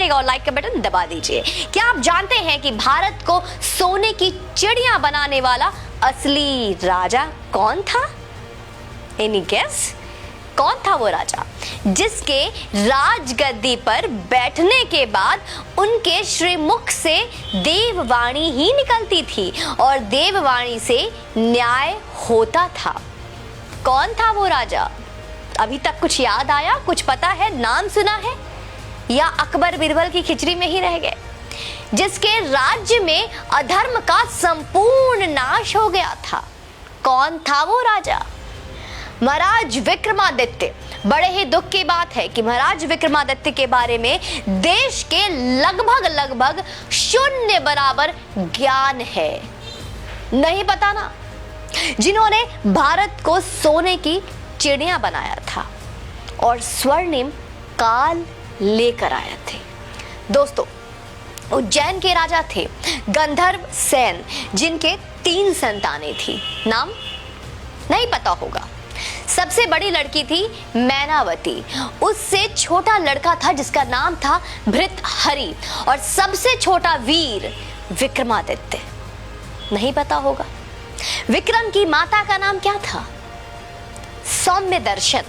दीजिएगा और लाइक का बटन दबा दीजिए। क्या आप जानते हैं कि भारत को सोने की चिड़िया बनाने वाला असली राजा कौन था? Any guess? कौन था वो राजा जिसके राजगद्दी पर बैठने के बाद उनके श्रीमुख से देववाणी ही निकलती थी और देववाणी से न्याय होता था? कौन था वो राजा? अभी तक कुछ याद आया, कुछ पता है, नाम सुना है, या अकबर बिरबल की खिचड़ी में ही रह गए? जिसके राज्य में अधर्म का संपूर्ण नाश हो गया था, कौन था वो राजा? महाराज विक्रमादित्य। बड़े ही दुख की बात है कि महाराज विक्रमादित्य के बारे में देश के लगभग शून्य बराबर ज्ञान है। नहीं पता ना? जिन्होंने भारत को सोने की चिड़िया बनाया था और स्वर्णिम काल लेकर आए थे। दोस्तों, उज्जैन के राजा थे गंधर्व सेन, जिनके 3 संतानें थी। नाम नहीं पता होगा। सबसे बड़ी लड़की थी मैनावती, उससे छोटा लड़का था जिसका नाम था भृतहरि, और सबसे छोटा वीर विक्रमादित्य। नहीं पता होगा। विक्रम की माता का नाम क्या था? सौम्य दर्शन,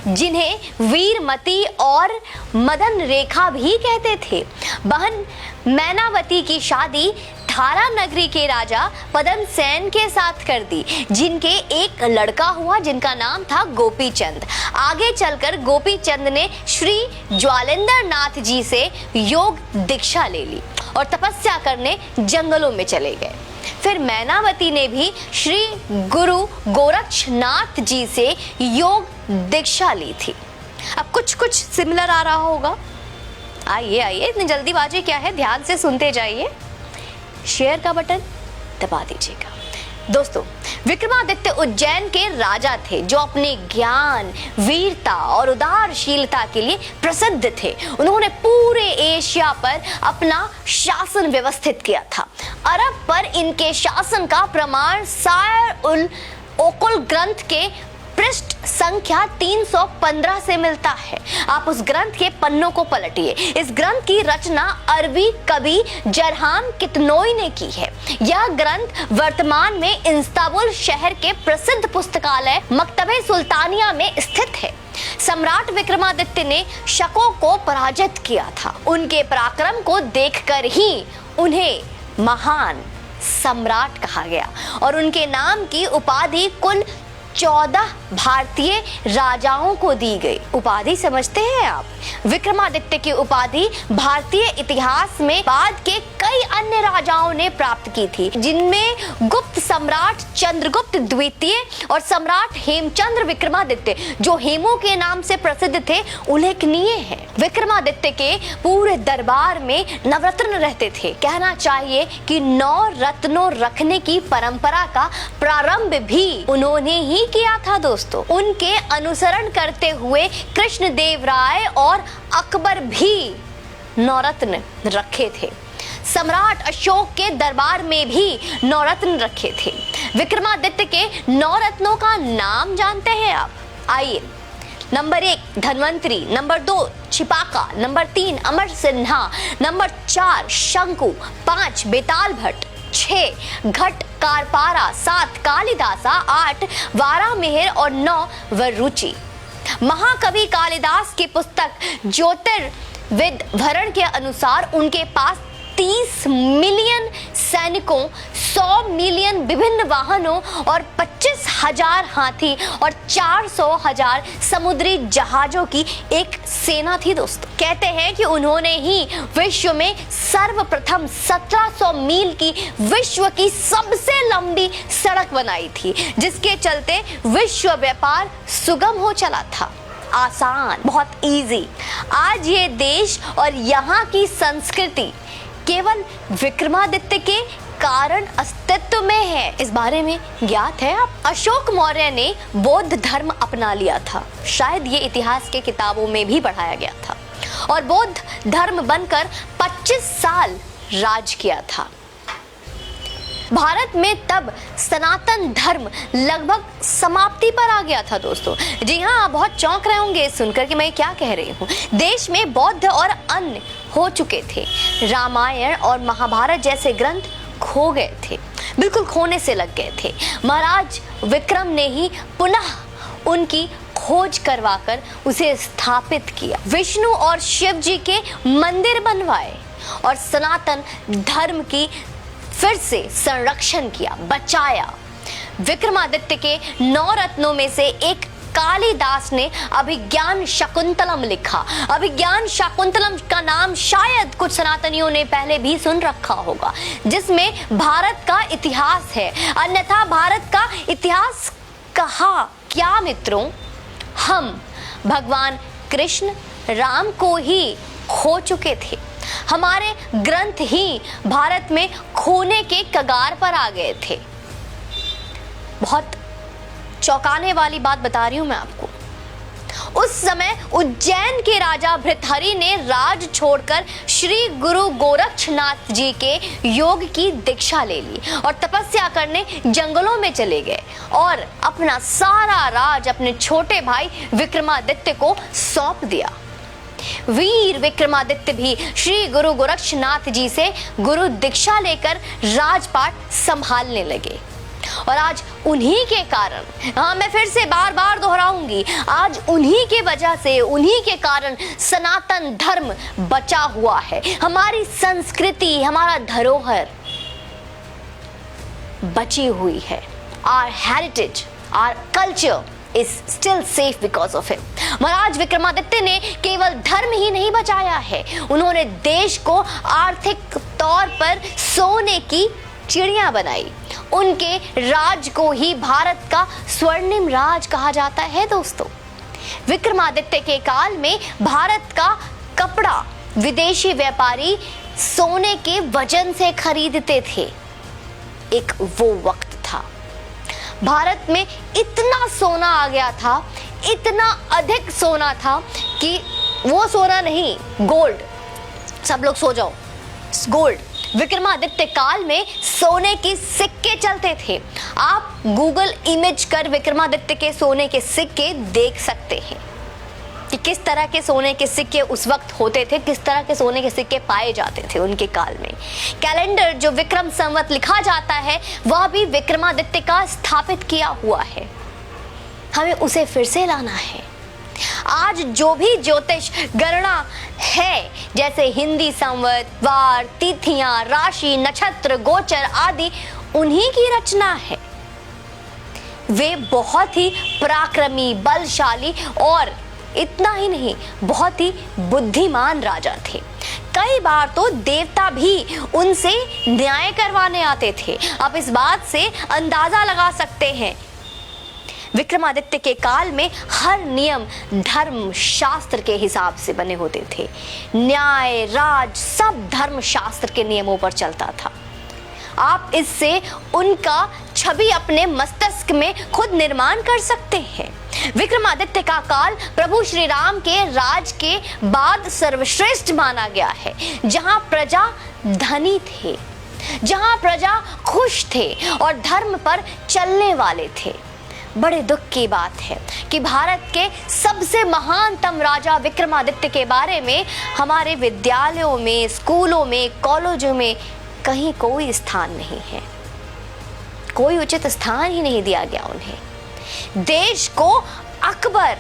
जिन्हें वीरमती और मदन रेखा भी कहते थे। बहन मैनावती की शादी थारा नगरी के राजा पदम सेन के साथ कर दी, जिनके एक लड़का हुआ जिनका नाम था गोपी चंद। आगे चलकर गोपी चंद ने श्री ज्वालेंद्र नाथ जी से योग दीक्षा ले ली और तपस्या करने जंगलों में चले गए। फिर मैनावती ने भी श्री गुरु गोरक्षनाथ जी से योग दीक्षा ली थी। अब कुछ सिमिलर आ रहा होगा। आइए, इतनी जल्दीबाजी क्या है, ध्यान से सुनते जाइए। शेयर का बटन दबा दीजिएगा। दोस्तों, विक्रमादित्य उज्जैन के राजा थे जो अपने ज्ञान, वीरता और उदारशीलता के लिए प्रसिद्ध थे। उन्होंने पूरे एशिया पर अपना शासन व्यवस्थित किया था। अरब पर इनके शासन का प्रमाण सायर उल ओकुल ग्रंथ के पृष्ठ संख्या 315 से मिलता है। आप उस ग्रंथ के पन्नों को पलटिए। इस ग्रंथ की रचना अरबी कवि जरहाम कितनोई ने की है। यह ग्रंथ वर्तमान में इस्तांबुल शहर के प्रसिद्ध पुस्तकालय मकतबे सुल्तानिया में स्थित है। सम्राट विक्रमादित्य ने शकों को पराजित किया था। उनके पराक्रम को देखकर ही उन्हें महान सम्राट कहा गया और उनके नाम की उपाधि कुल 14 भारतीय राजाओं को दी गई। उपाधि समझते हैं आप? विक्रमादित्य की उपाधि भारतीय इतिहास में बाद के कई अन्य राजाओं ने प्राप्त की थी, जिनमें गुप्त सम्राट चंद्रगुप्त द्वितीय और सम्राट हेमचंद्र विक्रमादित्य, जो हेमू के नाम से प्रसिद्ध थे, उल्लेखनीय है। विक्रमादित्य के पूरे दरबार में नवरत्न रहते थे। कहना चाहिए कि 9 रत्नों रखने की परंपरा का प्रारंभ भी उन्होंने ही किया था। दोस्तों, उनके अनुसरण करते हुए कृष्णदेव राय और अकबर भी नवरत्न रखे थे। सम्राट अशोक के दरबार में भी नवरत्न रखे थे। विक्रमादित्य के नवरत्नों का नाम जानते हैं आप? आइए। नंबर 1 धन्वंतरी, नंबर 2 छिपाका, नंबर 3 अमर सिन्हा, नंबर 4 शंकु, 5 बेताल भट्ट, 6 घट कारपारा, 7 कालिदासा, 8 वारामिहिर और 9 वरुचि। महाकवि कालिदास की पुस्तक ज्योतिर्विद भरण के अनुसार उनके पास 30 मिलियन सैनिकों, 100 मिलियन विभिन्न वाहनों और 25,000 हाथी और 400,000 समुद्री जहाजों की एक सेना थी। दोस्तों, कहते हैं कि उन्होंने ही विश्व में सर्वप्रथम 1700 मील की विश्व की सबसे लंबी सड़क बनाई थी, जिसके चलते विश्व व्यापार सुगम हो चला था। आसान, बहुत इजी। आज ये देश और यहाँ की संस्कृति केवल विक्रमादित्य के कारण अस्तित्व में है। इस बारे में ज्ञात है आप? अशोक मौर्य ने बौद्ध धर्म अपना लिया था। शायद ये इतिहास के किताबों में भी पढ़ाया गया था और बौद्ध धर्म बनकर 25 साल राज किया था। भारत में तब सनातन धर्म लगभग समाप्ति पर आ गया था। दोस्तों, जी हाँ, आप बहुत चौंक रहे होंगे सुनकर कि मैं क्या कह रही हूँ। देश में बौद्ध और अन्य हो चुके थे। रामायण और महाभारत जैसे ग्रंथ खो गए थे, बिल्कुल खोने से लग गए थे। महाराज विक्रम ने ही पुनः उनकी खोज करवाकर उसे स्थापित किया। विष्णु और शिव जी के मंदिर बनवाए और सनातन धर्म की फिर से संरक्षण किया, बचाया। विक्रमादित्य के 9 रत्नों में से एक कालिदास ने अभिज्ञान शाकुंतलम लिखा। अभिज्ञान शाकुंतलम का नाम शायद कुछ सनातनियों ने पहले भी सुन रखा होगा, जिसमें भारत का इतिहास है। अन्यथा भारत का इतिहास कहा क्या मित्रों? हम भगवान कृष्ण राम को ही खो चुके थे। हमारे ग्रंथ ही भारत में खोने के कगार पर आ गए थे। बहुत चौंकाने वाली बात बता रही हूं मैं आपको। उस समय उज्जैन के राजा भृतहरि ने राज छोड़कर श्री गुरु गोरक्षनाथ जी के योग की दीक्षा ले ली और तपस्या करने जंगलों में चले गए और अपना सारा राज अपने छोटे भाई विक्रमादित्य को सौंप दिया। वीर विक्रमादित्य भी श्री गुरु गोरक्षनाथ जी से गुरु दीक्षा लेकर राजपाट संभालने लगे। और आज उन्हीं के कारण, हाँ मैं फिर से बार बार दोहराऊंगी, आज उन्हीं के वजह से, उन्हीं के कारण सनातन धर्म बचा हुआ है। हमारी संस्कृति, हमारा धरोहर बची हुई है। Our heritage, our culture is still safe because of him। महाराज विक्रमादित्य ने केवल धर्म ही नहीं बचाया है, उन्होंने देश को आर्थिक तौर पर सोने की चिड़िया बनाई। उनके राज को ही भारत का स्वर्णिम राज कहा जाता है दोस्तों। विक्रमादित्य के काल में भारत का कपड़ा विदेशी व्यापारी सोने के वजन से खरीदते थे। एक वो वक्त था, भारत में इतना सोना आ गया था, इतना अधिक सोना था कि वो सोना नहीं, गोल्ड। सब लोग सो जाओ, गोल्ड। विक्रमादित्य काल में सोने के सिक्के चलते थे। आप गूगल इमेज कर विक्रमादित्य के सोने के सिक्के देख सकते हैं कि किस तरह के सोने के सिक्के उस वक्त होते थे, किस तरह के सोने के सिक्के पाए जाते थे उनके काल में। कैलेंडर जो विक्रम संवत लिखा जाता है वह भी विक्रमादित्य का स्थापित किया हुआ है। हमें उसे फिर से लाना है। आज जो भी ज्योतिष गणना है, जैसे हिंदी संवत, वार, तिथियां, राशि, नक्षत्र, गोचर आदि, उन्हीं की रचना है। वे बहुत ही पराक्रमी, बलशाली और इतना ही नहीं, बहुत ही बुद्धिमान राजा थे। कई बार तो देवता भी उनसे न्याय करवाने आते थे। आप इस बात से अंदाजा लगा सकते हैं। विक्रमादित्य के काल में हर नियम धर्म शास्त्र के हिसाब से बने होते थे। न्याय, राज सब धर्म शास्त्र के नियमों पर चलता था। आप इससे उनका छवि अपने मस्तिष्क में खुद निर्माण कर सकते हैं। विक्रमादित्य का काल प्रभु श्री राम के राज के बाद सर्वश्रेष्ठ माना गया है, जहां प्रजा धनी थे, जहां प्रजा खुश थे और धर्म पर चलने वाले थे। बड़े दुख की बात है कि भारत के सबसे महानतम राजा विक्रमादित्य के बारे में हमारे विद्यालयों में, स्कूलों में, कॉलेजों में कहीं कोई स्थान नहीं है। कोई उचित स्थान ही नहीं दिया गया उन्हें। देश को अकबर,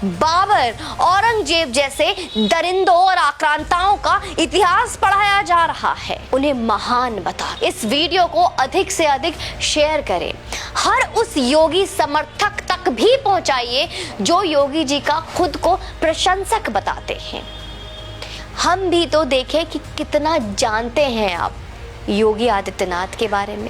बाबर, औरंगजेब जैसे दरिंदों और आक्रांताओं का इतिहास पढ़ाया जा रहा है। उन्हें महान बता। इस वीडियो को अधिक से अधिक शेयर करें। हर उस योगी समर्थक तक भी पहुंचाइए जो योगी जी का खुद को प्रशंसक बताते हैं। हम भी तो देखें कि कितना जानते हैं आप योगी आदित्यनाथ के बारे में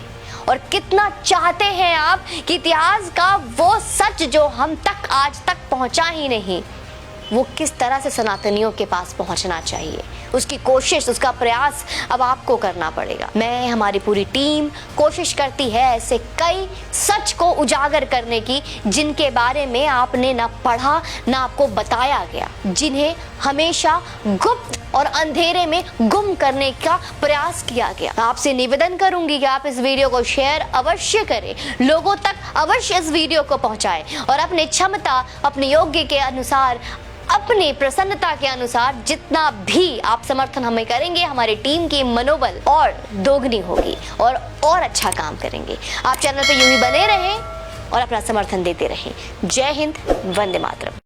और कितना चाहते हैं आप कि इतिहास का वो सच जो हम तक आज तक पहुंचा ही नहीं, वो किस तरह से सनातनियों के पास पहुंचना चाहिए। उसकी कोशिश, उसका प्रयास अब आपको करना पड़ेगा। मैं, हमारी पूरी टीम कोशिश करती है ऐसे कई सच को उजागर करने की जिनके बारे में आपने ना पढ़ा ना आपको बताया गया, जिन्हें हमेशा गुप्त और अंधेरे में गुम करने का प्रयास किया गया। आपसे निवेदन करूंगी कि आप इस वीडियो को शेयर अवश्य करें, लोगों तक अवश्य इस वीडियो को पहुंचाएं और अपनी क्षमता, अपने योग्य के अनुसार अपने प्रसन्नता के अनुसार जितना भी आप समर्थन हमें करेंगे, हमारी टीम की मनोबल और दोगुनी होगी और अच्छा काम करेंगे। आप चैनल पे यूं ही बने रहें और अपना समर्थन देते रहें। जय हिंद, वंदे मातरम।